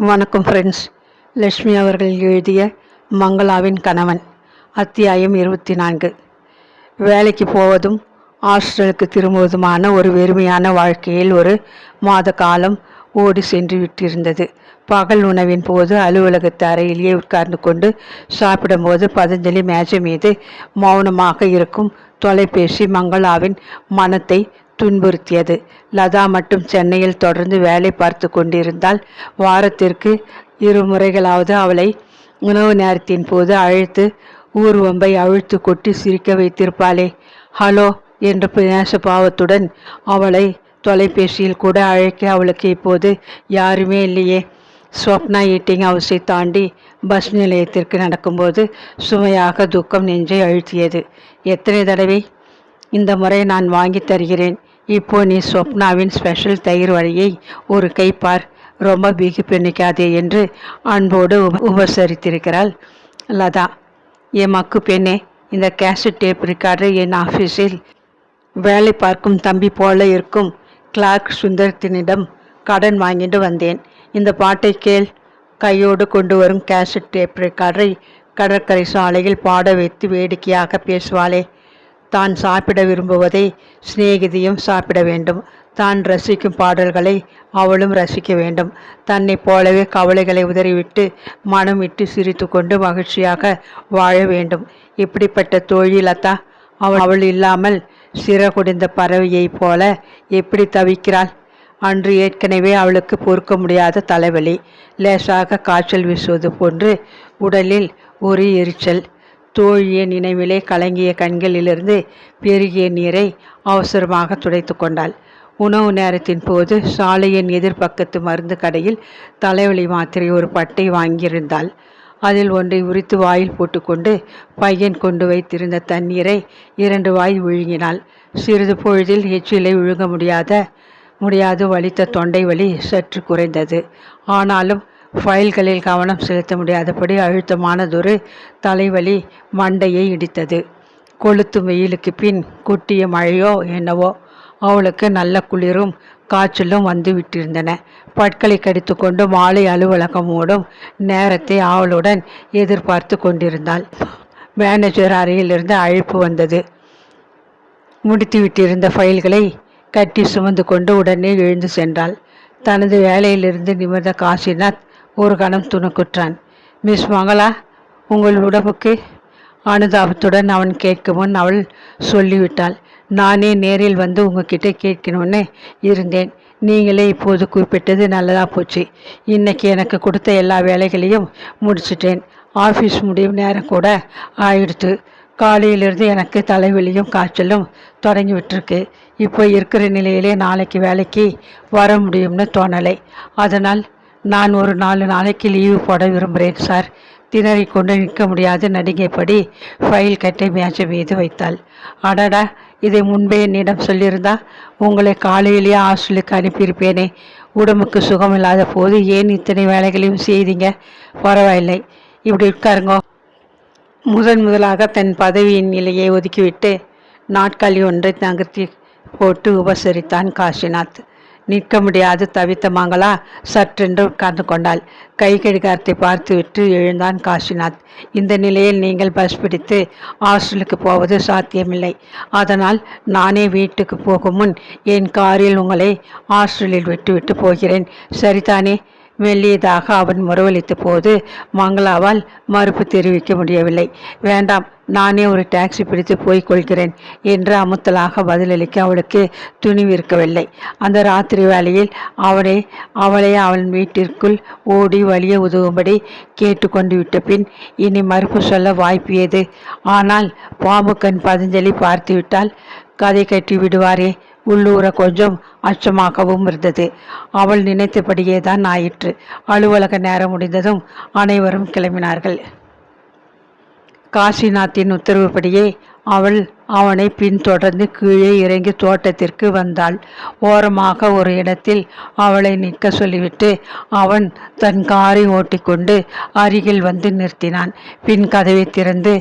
வணக்கம் ஃப்ரெண்ட்ஸ். லட்சுமி அவர்கள் எழுதிய மங்களாவின் கணவன் அத்தியாயம் 24. வேலைக்கு போவதும் ஹாஸ்டலுக்கு திரும்புவதுமான ஒரு வெறுமையான வாழ்க்கையில் ஒரு மாத காலம் ஓடி சென்று விட்டிருந்தது. பகல் உணவின் போது அலுவலகத்து அறையிலேயே உட்கார்ந்து கொண்டு சாப்பிடும்போது பதஞ்சலி மேஜை மீது மௌனமாக இருக்கும் தொலைபேசி மங்களாவின் மனத்தை துன்புறுத்தியது. லதா மட்டும் சென்னையில் தொடர்ந்து வேலை பார்த்து கொண்டிருந்தால் வாரத்திற்கு 2 முறைகளாவது அவளை உணவு நேரத்தின் போது அழைத்து ஊர்வம்பை அழுத்து கொட்டி சிரிக்க வைத்திருப்பாளே. ஹலோ என்ற நேசபாவத்துடன் அவளை தொலைபேசியில் கூட அழைக்க அவளுக்கு இப்போது யாருமே இல்லையே. ஸ்வப்னா ஈட்டிங் ஹவுஸை தாண்டி பஸ் நிலையத்திற்கு நடக்கும்போது சுமையாக துக்கம் நெஞ்சை அழுத்தியது. எத்தனை தடவை இந்த முறை நான் வாங்கி தருகிறேன், இப்போ நீ ஸ்வப்னாவின் ஸ்பெஷல் தயிர் வழியை ஒரு கை பார், ரொம்ப பிகி பண்ணிக்காதே என்று அன்போடு உபசரித்திருக்கிறாள் லதா. என் மக்கு பெண்ணே, இந்த கேசட் டேப் ரெக்கார்டர் என் ஆஃபீஸில் வேலை பார்க்கும் தம்பி போல இருக்கும் கிளார்க் சுந்தரத்தினிடம் கடன் வாங்கிட்டு வந்தேன். இந்த பாட்டை கேள். கையோடு கொண்டு வரும் கேசட் டேப் ரெக்கார்டரை கடற்கரை சாலையில் பாட வைத்து வேடிக்கையாக பேசுவாளே. தான் சாப்பிட விரும்புவதை சிநேகிதியும் சாப்பிட வேண்டும். தான் ரசிக்கும் பாடல்களை அவளும் ரசிக்க வேண்டும். தன்னை போலவே கவலைகளை உதறிவிட்டு மனம் விட்டு சிரித்து கொண்டு மகிழ்ச்சியாக வாழ வேண்டும். இப்படிப்பட்ட தோழி லதா. அவள் இல்லாமல் சிறகுடிந்த பறவையைப் போல எப்படி தவிக்கிறாள். அன்று ஏற்கனவே அவளுக்கு பொறுக்க முடியாத தலைவலி, லேசாக காய்ச்சல் வீசுவது போன்று உடலில் ஒரு எரிச்சல். தோழிய நினைவிலே கலங்கிய கண்களிலிருந்து பெருகிய நீரை அவசரமாக துடைத்து கொண்டாள். உணவு நேரத்தின் போது சாலையின் எதிர்பக்கத்து மருந்து கடையில் தலைவலி மாத்திரை ஒரு பட்டை வாங்கியிருந்தாள். அதில் ஒன்றை உரித்து வாயில் போட்டுக்கொண்டு பையன் கொண்டு வைத்திருந்த தண்ணீரை 2 வாய் விழுங்கினாள். சிறிது பொழுதில் எச்சிலை விழுங்க முடியாது வலித்த தொண்டை வலி சற்று குறைந்தது. ஆனாலும் ஃபைல்களில் கவனம் செலுத்த முடியாதபடி அழுத்தமானதொரு தலைவலி மண்டையை இடித்தது. கொளுத்தும் வெயிலுக்கு பின் கொட்டிய மழையோ என்னவோ அவளுக்கு நல்ல குளிரும் காய்ச்சலும் வந்து விட்டிருந்தன. பற்களை கடித்து கொண்டு மாலை அலுவலகம் ஓடும் நேரத்தை அவளுடன் எதிர்பார்த்து கொண்டிருந்தாள். மேனேஜர் அறையிலிருந்து அழைப்பு வந்தது. முடித்து விட்டிருந்த ஃபைல்களை கட்டி சுமந்து கொண்டு உடனே எழுந்து சென்றாள். தனது வேலையிலிருந்து நிமிர்ந்த காசிநாத் ஒரு கணம் துணுக்குற்றான். மிஸ் மங்களா, உங்கள் உடம்புக்கு? அனுதாபத்துடன் அவன் கேட்கும் முன் அவள் சொல்லிவிட்டாள். நானே நேரில் வந்து உங்ககிட்ட கேட்கணும்னு இருந்தேன். நீங்களே இப்போது குறிப்பிட்டது நல்லதாக போச்சு. இன்னைக்கு எனக்கு கொடுத்த எல்லா வேலைகளையும் முடிச்சிட்டேன். ஆஃபீஸ் முடியும் நேரம் கூட ஆயிடுத்து. காலையிலிருந்து எனக்கு தலைவலியும் காய்ச்சலும் தொடங்கி விட்டுருக்கு. இப்போ இருக்கிற நிலையிலே நாளைக்கு வேலைக்கு வர முடியும்னு தோணலை. அதனால் நான் ஒரு 4 நாளைக்கு லீவு போட விரும்புகிறேன் சார். திணறிக்கொண்டு நிற்க முடியாது நடிகைப்படி ஃபைல் கட்டை மேஜை மீது வைத்தாள். அடடா, இதை முன்பே என்னிடம் சொல்லியிருந்தா உங்களை காலையிலேயே ஹாஸ்டலுக்கு அனுப்பியிருப்பேனே. உடம்புக்கு சுகமில்லாத போது ஏன் இத்தனை வேலைகளையும் செய்தீங்க? பரவாயில்லை, இப்படி உட்காருங்கோ. முதலாக தன் பதவியின் நிலையை ஒதுக்கிவிட்டு நாட்காலி ஒன்றை நகர்த்தி போட்டு உபசரித்தான் காசிநாத். நிற்க முடியாது தவித்த மங்களா சற்றென்று உட்கார்ந்து கொண்டாள். கை கடிகாரத்தை பார்த்துவிட்டு எழுந்தான் காசிநாத். இந்த நிலையில் நீங்கள் பஸ் பிடித்து ஹாஸ்டலுக்கு போவது சாத்தியமில்லை. அதனால் நானே வீட்டுக்கு போகும் முன் என் காரில் உங்களை ஹாஸ்டலில் விட்டுவிட்டு போகிறேன். சரிதானே? மெல்லியதாக அவன் முறவளித்த போது மங்களாவால் மறுப்பு தெரிவிக்க முடியவில்லை. வேண்டாம், நானே ஒரு டாக்ஸி பிடித்து போய் கொள்கிறேன் என்று அமுத்தலாக பதிலளிக்க அவளுக்கு துணிவிருக்கவில்லை. அந்த ராத்திரி வேளையில் அவளை அவன் வீட்டிற்குள் ஓடி வலிய உதவும்படி கேட்டுக்கொண்டு விட்ட பின் இனி மறுப்பு சொல்ல வாய்ப்பு ஏது? ஆனால் பாம்புக்கண் பதஞ்சலி பார்த்துவிட்டால் கதை கட்டி விடுவாரே. உள்ளூர கொஞ்சம் அச்சமாகவும் இருந்தது. அவள் நினைத்தபடியே தான் ஆயிற்று. அலுவலக நேரம் முடிந்ததும் அனைவரும் கிளம்பினார்கள். காசிநாத்தின் உத்தரவுப்படியே அவள் அவனை பின்தொடர்ந்து கீழே இறங்கி தோட்டத்திற்கு வந்தாள். ஓரமாக ஒரு இடத்தில் அவளை நிற்க சொல்லிவிட்டு அவன் தன் காரை ஓட்டிக்கொண்டு அருகில் வந்து நிறுத்தினான். பின் கதவை திறந்து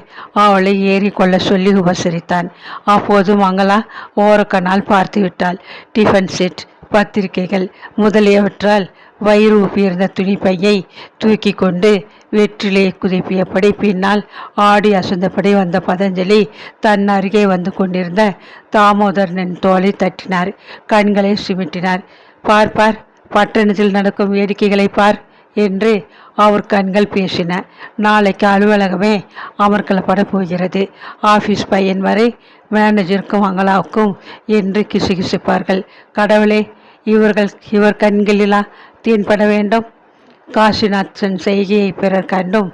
அவளை ஏறிக்கொள்ள சொல்லி உபசரித்தான். அப்போது மங்களா ஓரக்கண்ணால் பார்த்து விட்டாள். டிஃபன் செட், பத்திரிகைகள் முதலியவற்றால் வயிறு உப்பியிருந்த துணிப்பையை தூக்கி கொண்டு வெற்றிலே குதிப்பியபடி பின்னால் ஆடி அசைந்தபடி வந்த பதஞ்சலி தன் அருகே வந்து கொண்டிருந்த தாமோதரனின் தோலை தட்டினார். கண்களை சிமிட்டினார். பார் பார், பட்டணத்தில் நடக்கும் வேடிக்கைகளை பார் என்று அவர் கண்கள் பேசின. நாளைக்கு அலுவலகமே அமர்க்கலப்பட போகிறது. ஆபீஸ் பையன் வரை மேனேஜருக்கும் மங்களாவுக்கும் என்று கிசுகிசுப்பார்கள். கடவுளே, இவர் கண்களிலா தீன்பட வேண்டும்? காசிநாதன் செய்கையை பிறர் கண்டும்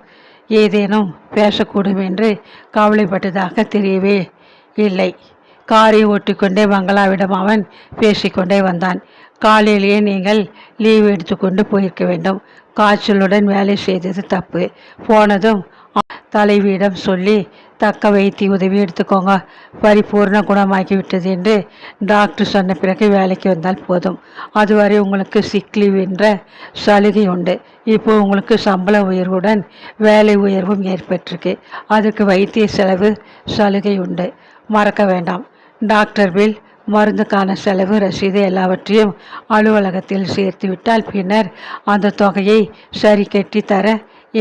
ஏதேனும் பேசக்கூடும் என்று கவலைப்பட்டதாக தெரியவே இல்லை. காரை ஓட்டிக்கொண்டே பங்களாவிடம் அவன் பேசிக்கொண்டே வந்தான். காலையிலேயே நீங்கள் லீவ் எடுத்துக்கொண்டு போயிருக்க வேண்டும். காய்ச்சலுடன் வேலை செய்தது தப்பு. போனதும் தலைவியிடம் சொல்லி தக்க வைத்திய உதவி எடுத்துக்கோங்க, பரிபூர்ண குணமாகிவிட்டது என்று டாக்டர் சொன்ன பிறகு வேலைக்கு வந்தால் போதும். அதுவரை உங்களுக்கு சிக் லீவ் என்ற சலுகை உண்டு. இப்போ உங்களுக்கு சம்பள உயர்வுடன் வேலை உயர்வும் ஏற்பட்டிருக்கு. அதுக்கு வைத்திய செலவு சலுகை உண்டு, மறக்க வேண்டாம். டாக்டர் பில், மருந்துக்கான செலவு ரசீது எல்லாவற்றையும் அலுவலகத்தில் சேர்த்து விட்டால் பின்னர் அந்த தொகையை சரி கட்டி தர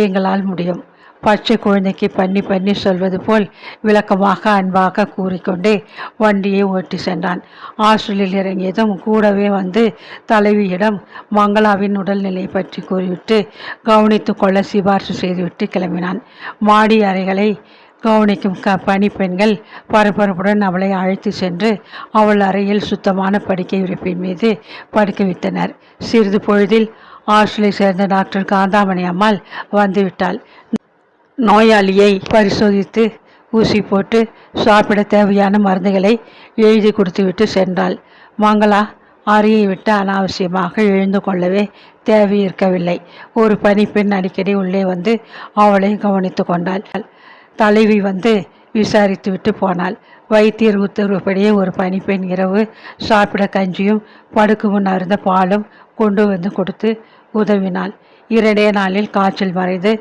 எங்களால் முடியும். பச்சை குழந்தைக்கு பண்ணி சொல்வது போல் விளக்கமாக அன்பாக கூறிக்கொண்டே வண்டியை ஓட்டி சென்றான். ஹாஸ்டலில் இறங்கியதும் கூடவே வந்து தலைவியிடம் மங்களாவின் உடல்நிலை பற்றி கூறிவிட்டு கவனித்து கொள்ள சிபார்சு செய்துவிட்டு கிளம்பினான். மாடி அறைகளை கவனிக்கும் பணிப்பெண்கள் பரபரப்புடன் அவளை அழைத்து சென்று அவள் அறையில் சுத்தமான படுக்கை விரிப்பின் மீது படுக்க வைத்தனர். சிறிது பொழுதில் ஹாஸ்டலை சேர்ந்த டாக்டர் காந்தாமணி அம்மாள் வந்துவிட்டாள். நோயாளியை பரிசோதித்து ஊசி போட்டு சாப்பிட தேவையான மருந்துகளை எழுதி கொடுத்துவிட்டு சென்றாள். மங்களா அறையை விட்டு அனாவசியமாக எழுந்து கொள்ளவே தேவை இருக்கவில்லை. ஒரு பணிப்பெண் அடிக்கடி உள்ளே வந்து அவளை கவனித்து கொண்டாள். தலைவி வந்து விசாரித்து விட்டு போனாள். வைத்தியர் உத்தரவுப்படியே ஒரு பணிப்பெண் இரவு சாப்பிட கஞ்சியும் படுக்கு முன் அருந்த பாலும் கொண்டு வந்து கொடுத்து உதவினாள். 2 நாளில் காய்ச்சல் மறைந்து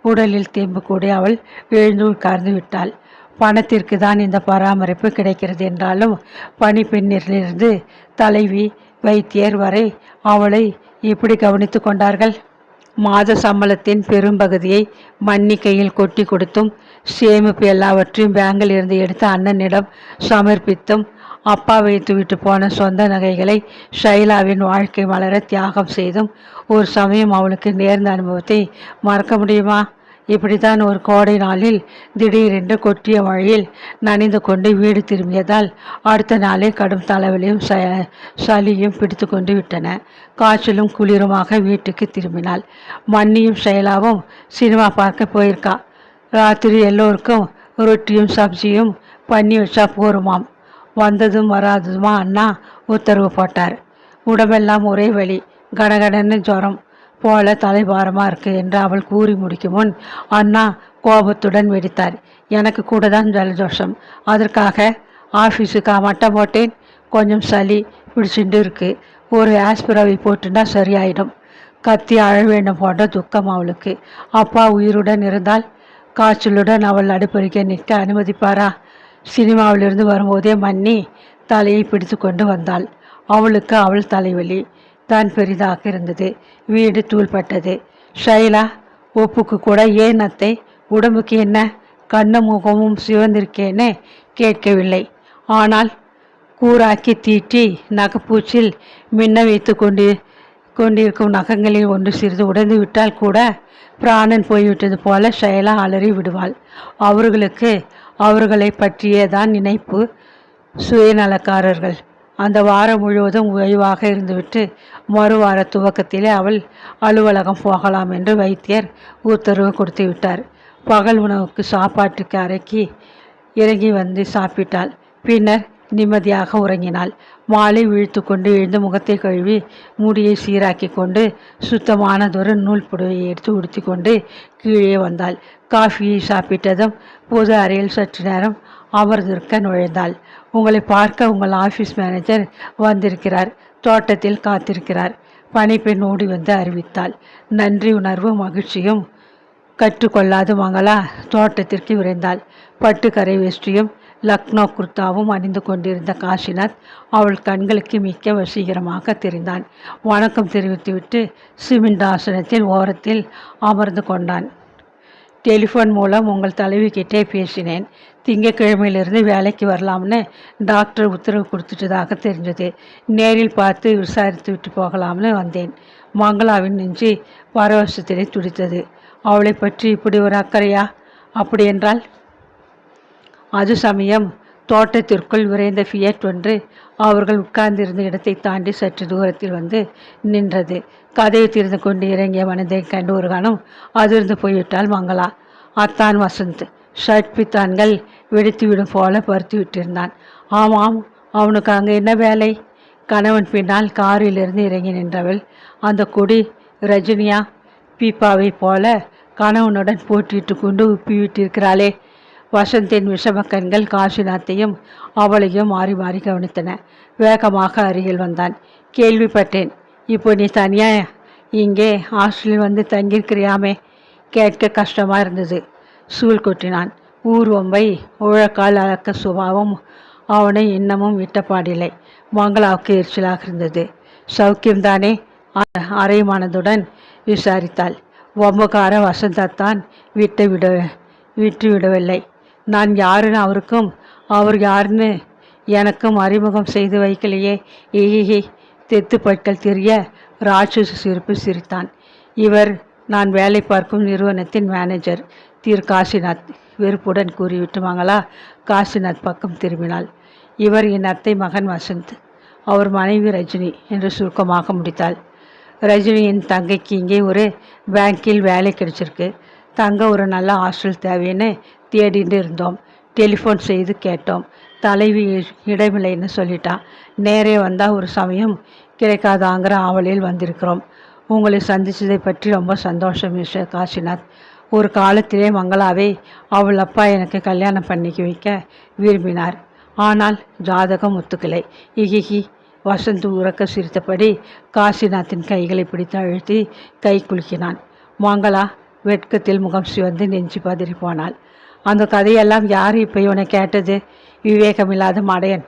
உடலில் தெம்பு கூடி அவள் எழுந்து உட்கார்ந்து விட்டாள். பணத்திற்கு தான் இந்த பராமரிப்பு கிடைக்கிறது என்றாலும் பணிப்பெண்ணிலிருந்து தலைவி வைத்தியர் வரை அவளை எப்படி கவனித்து கொண்டார்கள்? மாத சம்பளத்தின் பெரும்பகுதியை மன்னிக்கையில் கொட்டி கொடுத்தும் சேமிப்பு எல்லாவற்றையும் பேங்கில் இருந்து எடுத்து அண்ணனிடம் சமர்ப்பித்தும் அப்பா வைத்துவிட்டு போன சொந்த நகைகளை ஷைலாவின் வாழ்க்கை மலர தியாகம் செய்தும் ஒரு சமயம் அவளுக்கு நேர்ந்த அனுபவத்தை மறக்க முடியுமா? இப்படித்தான் ஒரு கோடை நாளில் திடீரென்று கொட்டிய மழையில் நனைந்து கொண்டு வீடு திரும்பியதால் அடுத்த நாளே கடும் தலைவலியும் சளியும் பிடித்து கொண்டு விட்டன. காய்ச்சலும் குளிருமாக வீட்டுக்கு திரும்பினாள். மன்னியும் ஷைலாவும் சினிமா பார்க்க போயிருக்கா. ராத்திரி எல்லோருக்கும் ரொட்டியும் சப்ஜியும் பண்ணி வச்சா போருமாம். வந்ததும் வராததுமா அண்ணா உத்தரவு போட்டார். உடம்பெல்லாம் ஒரே வலி, கடகடன்னு ஜுரம் போல தலைபாரமாக இருக்கு என்று அவள் கூறி முடிக்கும் முன் அண்ணா கோபத்துடன் வெடித்தார். எனக்கு கூட தான் ஜலதோஷம், அதற்காக ஆஃபீஸுக்கு மட்டம் போட்டேன். கொஞ்சம் சளி பிடிச்சிட்டு இருக்கு, ஒரு ஆஸ்பிராவை போட்டுண்டா சரியாயிடும். கத்தி அழ வேண்டும் போன்ற துக்கம் அவளுக்கு. அப்பா உயிருடன் இருந்தால் காய்ச்சலுடன் அவள் அடுப்பறிக்க நிற்க அனுமதிப்பாரா? சினிமாவிலிருந்து வரும்போதே மன்னி தலையை பிடித்து கொண்டு வந்தாள். அவளுக்கு அவள் தலைவலி தான் பெரிதாக இருந்தது. வீடு தூள்பட்டது. ஷைலா, ஒப்புக்கு கூட ஏன் அத்தை, உடம்புக்கு என்ன, கண்ணு முகமும் சிவந்திருக்கேன்னு கேட்கவில்லை. ஆனால் கூராக்கி தீட்டி நகைப்பூச்சில் மின்ன வைத்து கொண்டிருக்கும் நகங்களில் ஒன்று சிறிது உடைந்து விட்டால் கூட பிராணன் போய்விட்டது போல ஷைலா அலறி விடுவாள். அவர்களை பற்றியேதான் நினைப்பு. சுயநலக்காரர்கள். அந்த வாரம் முழுவதும் ஓய்வாக இருந்துவிட்டு மறுவார துவக்கத்திலே அவள் அலுவலகம் போகலாம் என்று வைத்தியர் உத்தரவு கொடுத்து விட்டார். பகல் உணவுக்கு சாப்பாட்டுக்கு அறைக்கு இறங்கி வந்து சாப்பிட்டாள். பின்னர் நிம்மதியாக உறங்கினாள். மாலை விழித்து கொண்டு எழுந்து முகத்தை கழுவி முடியை சீராக்கி கொண்டு சுத்தமானதொரு நூல் புடவையை எடுத்து உடுத்தி கொண்டு கீழே வந்தாள். காஃபியை சாப்பிட்டதும் பொது அறையில் சற்று நேரம் அமர்ந்திருக்க நுழைந்தாள். உங்களை பார்க்க உங்கள் ஆஃபீஸ் மேனேஜர் வந்திருக்கிறார், தோட்டத்தில் காத்திருக்கிறார். பணிப்பெண் ஓடி வந்து அறிவித்தாள். நன்றி உணர்வு மகிழ்ச்சியும் கற்றுக்கொள்ளாத மங்களா தோட்டத்திற்கு விரைந்தாள். பட்டுக்கரை வேஷ்டியும் லக்னோ குர்தாவும் அணிந்து கொண்டிருந்த காசிநாத் அவள் கண்களுக்கு மிக்க வசீகரமாக தெரிந்தான். வணக்கம் தெரிவித்துவிட்டு சிமெண்ட் ஆசனத்தில் ஓரத்தில் அமர்ந்து கொண்டான். டெலிஃபோன் மூலம் உங்கள் தலைவிக்கிட்டே பேசினேன். திங்கக்கிழமையிலிருந்து வேலைக்கு வரலாம்னு டாக்டர் உத்தரவு கொடுத்துட்டதாக தெரிஞ்சது. நேரில் பார்த்து விசாரித்து விட்டு போகலாம்னு வந்தேன். மங்களாவின் நெஞ்சு பரவசத்திலே துடித்தது. அவளை பற்றி இப்படி ஒரு அக்கறையா? அப்படியென்றால்? அது சமயம் தோட்டத்திற்குள் விரைந்த ஃபியட் ஒன்று அவர்கள் உட்கார்ந்திருந்த இடத்தை தாண்டி சற்று தூரத்தில் வந்து நின்றது. கதையை திறந்து கொண்டு இறங்கிய மனதை கண்டு ஒரு கணம் அதிர்ந்து போய்விட்டாள் மங்களா. அத்தான் வசந்த் ஷர்ட் பித்தான்கள் வெடித்துவிடும் போல பருத்தி விட்டிருந்தான். ஆமாம், அவனுக்கு அங்கே என்ன வேலை? கணவன் பின்னால் காரிலிருந்து இறங்கி நின்றவள் அந்த கொடி ரஜினியா பீப்பாவை போல கணவனுடன் போட்டிட்டு கொண்டு உப்பி விட்டிருக்கிறாளே. வசந்தின் விஷமக்கண்கள் காசிநாத்தையும் அவளையும் மாறி மாறி கவனித்தன. வேகமாக அருகில் வந்தான். கேள்விப்பட்டேன், இப்போ நீ தனியா இங்கே ஹாஸ்டலில் வந்து தங்கியிருக்கிறியாமே? கேட்க கஷ்டமாக இருந்தது. சூழ் கொட்டினான். ஊர்வம்பை உழக்கால் அளக்க சுபாவம் அவனை இன்னமும் விட்டப்பாடில்லை. மங்களாவுக்கு எரிச்சலாக இருந்தது. சௌக்கியம்தானே? அரை மனதுடன் விசாரித்தாள். வம்புக்கார வசந்தத்தான் விட்டு விடவில்லை. நான் யாருன்னு அவருக்கும் அவர் யாருன்னு எனக்கும் அறிமுகம் செய்து வைக்கலையே. ஏஹே தெத்து பற்கள் தெரிய ராட்சச சிரிப்பு சிரித்தான். இவர் நான் வேலை பார்க்கும் நிறுவனத்தின் மேனேஜர் திரு காசிநாத், வெறுப்புடன் கூறிவிட்டு மங்களா காசிநாத் பக்கம் திரும்பினாள். இவர் என் அத்தை மகன் வசந்த், அவர் மனைவி ரஜினி என்று சுருக்கமாக முடித்தாள். ரஜினியின் தங்கைக்கு இங்கே ஒரு பேங்கில் வேலை கிடைச்சிருக்கு. தங்க ஒரு நல்ல ஹாஸ்டல் தேவைன்னு தேடிட்டு இருந்தோம். டெலிஃபோன் செய்து கேட்டோம். தலைவி இடமில்லைன்னு சொல்லிட்டான். நேரே வந்தால் ஒரு சமயம் கிடைக்காதாங்கிற ஆவலில் வந்திருக்கிறோம். உங்களை சந்தித்ததை பற்றி ரொம்ப சந்தோஷம் மிஸ்டர் காசிநாத். ஒரு காலத்திலே மங்களாவை அவள் அப்பா எனக்கு கல்யாணம் பண்ணிக்க வைக்க விரும்பினார். ஆனால் ஜாதகம் ஒத்துக்கலை. இகிகி. வசந்த் உறக்க சிரித்தபடி காசிநாத்தின் கைகளை பிடித்து அழுத்தி கை குலுக்கினான். மங்களா வெட்கத்தில் முகம் சிவந்து நெஞ்சு பதறி போனாள். அந்த கதையெல்லாம் யார் இப்போ இவனை கேட்டது? விவேகமில்லாத மடையன்.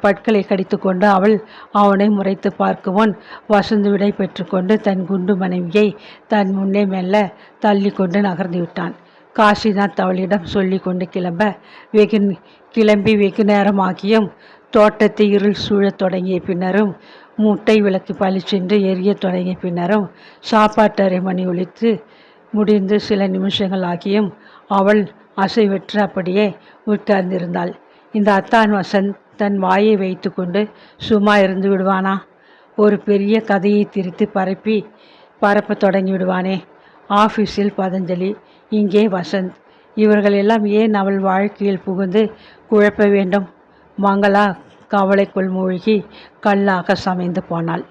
பற்களை கடித்து கொண்டு அவள் அவனை முறைத்து பார்க்குமுன் வசந்து விடை பெற்றுக்கொண்டு தன் குண்டு மனைவியை தன் முன்னே மெல்ல தள்ளி கொண்டு நகர்ந்து விட்டான். காசிநாத் அவளிடம் சொல்லி கொண்டு கிளம்பி வெகு நேரமாகியும் தோட்டத்தை இருள் சூழத் தொடங்கிய பின்னரும் முட்டை விளக்கு பளிச்சென்று எரிய தொடங்கிய பின்னரும் சாப்பாட்டு அரை மணி ஒழித்து முடிந்து சில நிமிஷங்கள் ஆகியும் அவள் அசைவற்று அப்படியே உட்கார்ந்திருந்தாள். இந்த அத்தான் வசந்த் தன் வாயை வைத்து கொண்டு சும்மா இருந்து விடுவானா? ஒரு பெரிய கதையை திரித்து பரப்ப தொடங்கி விடுவானே. ஆஃபீஸில் பதஞ்சலி, இங்கே வசந்த், இவர்கள் எல்லாம் ஏன் அவள் வாழ்க்கையில் புகுந்து குழப்ப வேண்டும்? மங்களா கவலைக்குள் மூழ்கி கல்லாக சமைந்து போனாள்.